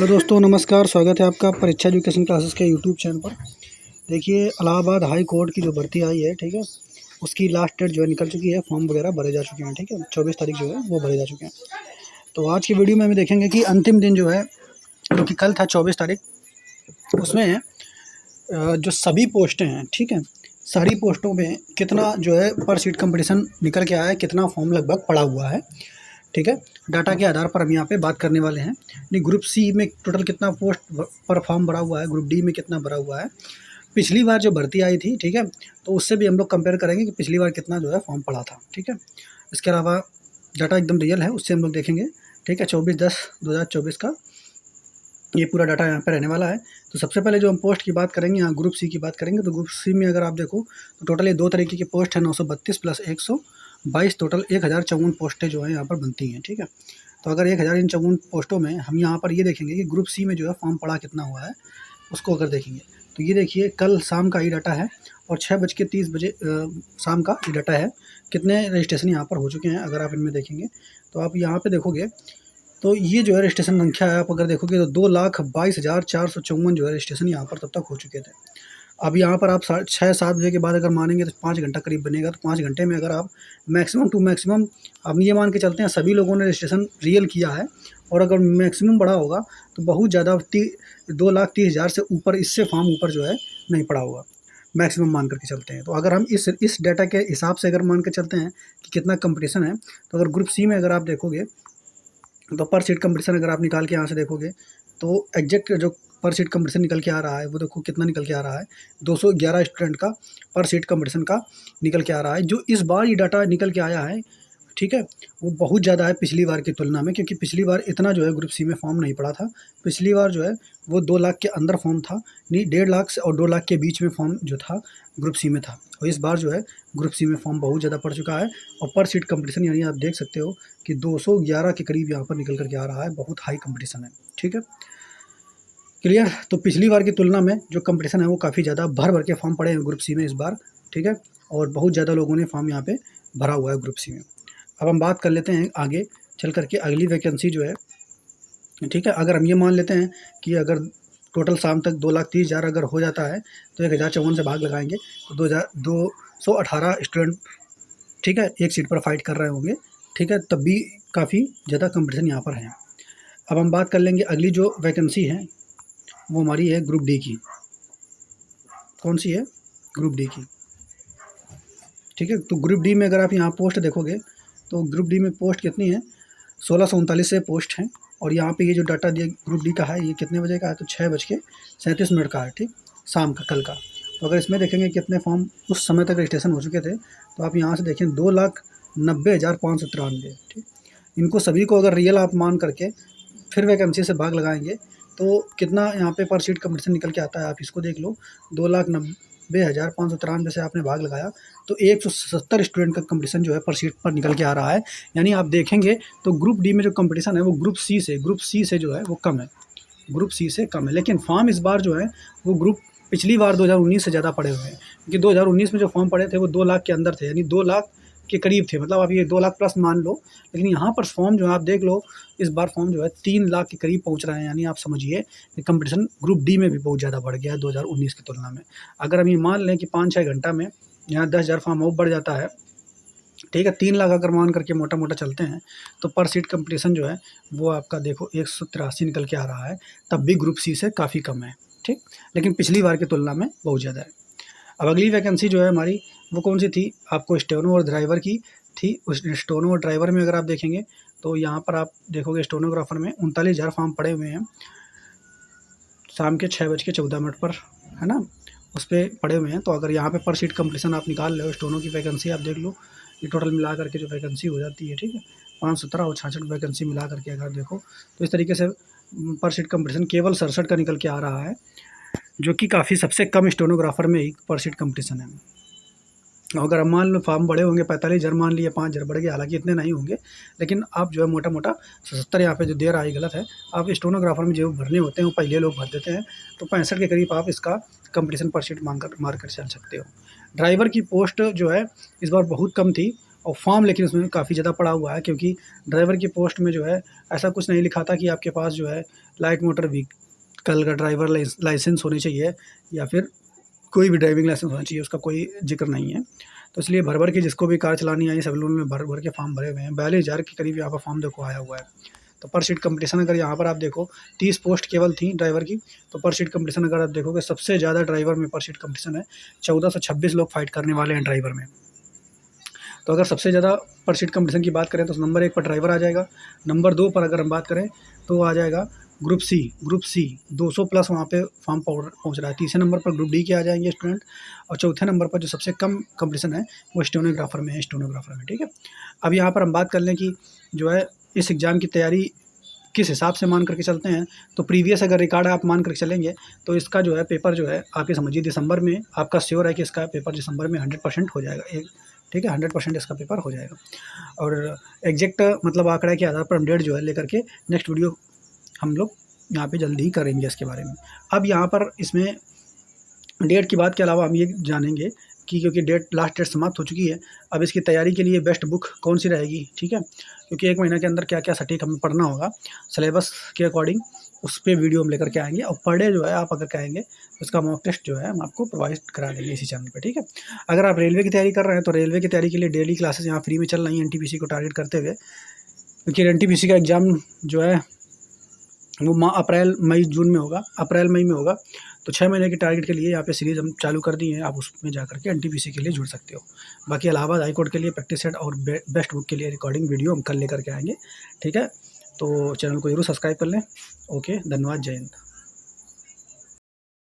Hello दोस्तों, नमस्कार। स्वागत है आपका परीक्षा एजुकेशन क्लासेस के यूट्यूब चैनल पर। देखिए, इलाहाबाद हाई कोर्ट की जो भर्ती आई है, ठीक है, उसकी लास्ट डेट जो है निकल चुकी है। फॉर्म वगैरह भरे जा चुके हैं, ठीक है। 24 तारीख जो है वो भरे जा चुके हैं। तो आज की वीडियो में हम देखेंगे कि अंतिम दिन जो है, जो कि कल था 24 तारीख, उसमें जो सभी पोस्टें हैं, ठीक है, सारी पोस्टों में कितना जो है पर सीट कंपटीशन निकल के आया है, कितना फॉर्म लगभग पड़ा हुआ है, ठीक है। डाटा के आधार पर हम यहाँ पे बात करने वाले हैं। नहीं, ग्रुप सी में टोटल कितना पोस्ट पर फॉर्म भरा हुआ है, ग्रुप डी में कितना भरा हुआ है, पिछली बार जो भर्ती आई थी, ठीक है, तो उससे भी हम लोग कंपेयर करेंगे कि पिछली बार कितना जो है फॉर्म पड़ा था, ठीक है। इसके अलावा डाटा एकदम रियल है, उससे हम लोग देखेंगे, ठीक है। 24/10/2024 का ये पूरा डाटा यहाँ पे रहने वाला है। तो सबसे पहले जो हम पोस्ट की बात करेंगे, यहाँ ग्रुप सी की बात करेंगे। तो ग्रुप सी में अगर आप देखो तो टोटल ये 2 तरीके की पोस्ट है, 932 प्लस 122, टोटल 1054 पोस्टें जो है यहाँ पर बनती हैं, ठीक है। तो अगर 1054 पोस्टों में हम यहाँ पर ये देखेंगे कि ग्रुप सी में जो है फॉर्म पड़ा कितना हुआ है, उसको अगर देखेंगे तो ये देखिए कल शाम का ही डाटा है और 6:30 शाम का ये डाटा है। कितने रजिस्ट्रेशन यहाँ पर हो चुके हैं अगर आप इनमें देखेंगे तो आप यहाँ पे देखोगे तो ये जो है रजिस्ट्रेशन संख्या है, आप अगर देखोगे तो 2,22,454 जो है रजिस्ट्रेशन यहाँ पर तब तक हो चुके थे। अब यहाँ पर आप 6-7 बजे के बाद अगर मानेंगे तो 5 घंटा करीब बनेगा। तो 5 घंटे में अगर आप मैक्सिमम टू मैक्सिमम हम ये मान के चलते हैं सभी लोगों ने रजिस्ट्रेशन रियल किया है, और अगर मैक्सिमम बढ़ा होगा तो बहुत ज़्यादा 2,30,000 से ऊपर, इससे फॉर्म ऊपर जो है नहीं पड़ा होगा, मैक्सिमम मान करके चलते हैं। तो अगर हम इस डाटा के हिसाब से अगर मान के चलते हैं कि कितना कंपटीशन है, तो अगर ग्रुप सी में अगर आप देखोगे तो पर सीट कंपटीशन अगर आप निकाल के यहाँ से देखोगे तो एग्जैक्ट जो पर सीट कंपटीशन निकल के आ रहा है वो देखो कितना निकल के आ रहा है। 211 स्टूडेंट का पर सीट कंपटीशन का निकल के आ रहा है। जो इस बार ये डाटा निकल के आया है, ठीक है, वो बहुत ज़्यादा है पिछली बार की तुलना में, क्योंकि पिछली बार इतना जो है ग्रुप सी में फॉर्म नहीं पड़ा था। पिछली बार जो है वो 2 लाख के अंदर फॉर्म था, नहीं 1.5 लाख से और 2 लाख के बीच में फॉर्म जो था ग्रुप सी में था। और इस बार जो है ग्रुप सी में फॉर्म बहुत ज़्यादा पड़ चुका है और पर सीट कंपटीशन यानी आप देख सकते हो कि 211 के करीब यहाँ पर निकल कर के आ रहा है। बहुत हाई कंपटीशन है, ठीक है, क्लियर। तो पिछली बार की तुलना में जो कंपटीशन है वो काफ़ी ज़्यादा भर के फॉर्म पड़े हैं ग्रुप सी में इस बार, ठीक है, और बहुत ज़्यादा लोगों ने फॉर्म यहाँ पे भरा हुआ है ग्रुप सी में। अब हम बात कर लेते हैं आगे चल करके अगली वैकेंसी जो है, ठीक है। अगर हम ये मान लेते हैं कि अगर टोटल शाम तक 2,30,000 अगर हो जाता है तो 1054 से भाग लगाएंगे तो 218 स्टूडेंट, ठीक है, एक सीट पर फाइट कर रहे होंगे, ठीक है, तब भी काफ़ी ज़्यादा कंपटीशन यहाँ पर है। अब हम बात कर लेंगे अगली जो वैकेंसी है वो हमारी है ग्रुप डी की। कौन सी है? ग्रुप डी की, ठीक है। तो ग्रुप डी में अगर आप यहाँ पोस्ट देखोगे तो ग्रुप डी में पोस्ट कितनी है, 1639 से पोस्ट हैं। और यहाँ पे ये जो डाटा दिया ग्रुप डी का है ये कितने बजे का है, तो 6:37 का है, ठीक, शाम का, कल का। तो अगर इसमें देखेंगे कितने फॉर्म उस समय तक रजिस्ट्रेशन हो चुके थे, तो आप यहाँ से देखें 2,90,593, ठीक। इनको सभी को अगर रियल आप मान करके फिर वैकेंसी से भाग लगाएंगे तो कितना यहाँ पे पर सीट कंपटीशन निकल के आता है, आप इसको देख लो। 2,90,593 से आपने भाग लगाया तो 170 स्टूडेंट का कंपटीशन जो है पर सीट पर निकल के आ रहा है। यानी आप देखेंगे तो ग्रुप डी में जो कंपटीशन है वो ग्रुप सी से जो है वो कम है, ग्रुप सी से कम है। लेकिन फॉर्म इस बार जो है वो ग्रुप पिछली बार 2019 से ज़्यादा पड़े हुए हैं, क्योंकि 2019 में जो फॉर्म पड़े थे वो 2 लाख के अंदर थे, यानी 2 लाख के करीब थे, मतलब आप ये 2 लाख प्लस मान लो। लेकिन यहाँ पर फॉर्म जो है आप देख लो, इस बार फॉर्म जो है 3 लाख के करीब पहुँच रहे हैं। यानी आप समझिए कि कंपटीशन ग्रुप डी में भी बहुत ज़्यादा बढ़ गया है 2019 की तुलना में। अगर हम ये मान लें कि 5-6 घंटा में यहाँ 10,000 फॉर्म और बढ़ जाता है, ठीक है, 3 लाख अगर मान करके मोटा मोटा चलते हैं तो पर सीट कंपटीशन जो है वो आपका देखो 183 निकल के आ रहा है, तब भी ग्रुप सी से काफ़ी कम है, ठीक, लेकिन पिछली बार की तुलना में बहुत ज़्यादा है। अब अगली वैकेंसी जो है हमारी वो कौन सी थी, आपको स्टेनो और ड्राइवर की थी। उस स्टेनो और ड्राइवर में अगर आप देखेंगे तो यहाँ पर आप देखोगे स्टेनोग्राफर में 39,000 फॉर्म पड़े हुए हैं, शाम के 6:14 पर, है ना, उस पर पड़े हुए हैं। तो अगर यहाँ पे पर सीट कंपटीशन आप निकाल लो, स्टोनो की वैकेंसी आप देख लो, ये टोटल मिला करके जो वैकेंसी हो जाती है, ठीक है, 517 और 66 वैकेंसी मिला करके अगर देखो तो इस तरीके से पर सीट कंपटीशन केवल 67 का निकल के आ रहा है, जो कि काफ़ी सबसे कम स्टेनोग्राफर में ही पर सीट कंपटीशन है। अगर हम मान लो फॉर्म बड़े होंगे, 45,000 मान लिए, 5,000 बढ़ गए, हालांकि इतने नहीं होंगे, लेकिन आप जो है मोटा मोटा 77 यहाँ पे जो दे रहा है गलत है। आप स्टेनोग्राफर में जो भरने होते हैं वो पहले लोग भर देते हैं, तो 65 के करीब आप इसका कंपटीशन पर सीट मार कर चल सकते हो। ड्राइवर की पोस्ट जो है इस बार बहुत कम थी, और फॉर्म लेकिन उसमें काफ़ी ज़्यादा पड़ा हुआ है, क्योंकि ड्राइवर की पोस्ट में जो है ऐसा कुछ नहीं लिखा था कि आपके पास जो है लाइट मोटर व्हीकल का ड्राइवर लाइसेंस होनी चाहिए या फिर कोई भी ड्राइविंग लाइसेंस होना चाहिए, उसका कोई जिक्र नहीं है। तो इसलिए भर भर के जिसको भी कार चलानी आई सब लोगों ने भर भर के फॉर्म भरे हुए हैं। 42,000 के करीब यहाँ पर फॉर्म देखो आया हुआ है। तो पर सीट कंपटीशन अगर यहाँ पर आप देखो 30 पोस्ट केवल थी ड्राइवर की, तो पर सीट कंपटीशन अगर आप देखोगे सबसे ज़्यादा ड्राइवर में पर सीट कंपटीशन है। 14 से 26 लोग फाइट करने वाले हैं ड्राइवर में। तो अगर सबसे ज़्यादा पर सीट कंपटीशन की बात करें तो नंबर 1 पर ड्राइवर आ जाएगा। नंबर 2 पर अगर हम बात करें तो आ जाएगा ग्रुप सी 200 प्लस वहाँ पे फॉर्म पहुँच रहा है। तीसरे नंबर पर ग्रुप डी के आ जाएंगे स्टूडेंट, और चौथे नंबर पर जो सबसे कम कंपटीशन है वो स्टेनोग्राफर में है, ठीक है। अब यहाँ पर हम बात कर लें कि जो है इस एग्ज़ाम की तैयारी किस हिसाब से मान करके चलते हैं, तो प्रीवियस अगर रिकॉर्ड आप मान करके चलेंगे तो इसका जो है पेपर जो है आपके समझिए दिसंबर में आपका श्योर है कि इसका पेपर दिसंबर में 100% हो जाएगा, ठीक है। 100% इसका पेपर हो जाएगा। और एग्जैक्ट मतलब आंकड़ा के आधार पर हम डेट जो है लेकर के नेक्स्ट वीडियो हम लोग यहाँ पे जल्दी ही करेंगे इसके बारे में। अब यहाँ पर इसमें डेट की बात के अलावा हम ये जानेंगे कि क्योंकि लास्ट डेट समाप्त हो चुकी है, अब इसकी तैयारी के लिए बेस्ट बुक कौन सी रहेगी, ठीक है। क्योंकि 1 महीना के अंदर क्या क्या सटीक हमें पढ़ना होगा सिलेबस के अकॉर्डिंग, उस पर वीडियो हम लेकर के आएंगे। और पर डे जो है आप अगर कहेंगे उसका मॉक टेस्ट जो है हम आपको प्रोवाइड करा देंगे इसी चैनल पे, ठीक है। अगर आप रेलवे की तैयारी कर रहे हैं तो रेलवे की तैयारी के लिए डेली क्लासेस यहाँ फ्री में चल रही हैं एनटीपीसी को टारगेट करते हुए, क्योंकि एनटीपीसी का एग्ज़ाम जो है वो अप्रैल मई में होगा। तो 6 महीने के टारगेट के लिए यहाँ पे सीरीज़ हम चालू कर दी है, आप उसमें जा करके एनटीपीसी के लिए जुड़ सकते हो। बाकी इलाहाबाद हाई कोर्ट के लिए प्रैक्टिस सेट और बेस्ट बुक के लिए रिकॉर्डिंग वीडियो हम कल लेकर के आएंगे, ठीक है। तो चैनल को जरूर सब्सक्राइब कर लें। ओके, धन्यवाद, जय हिंद।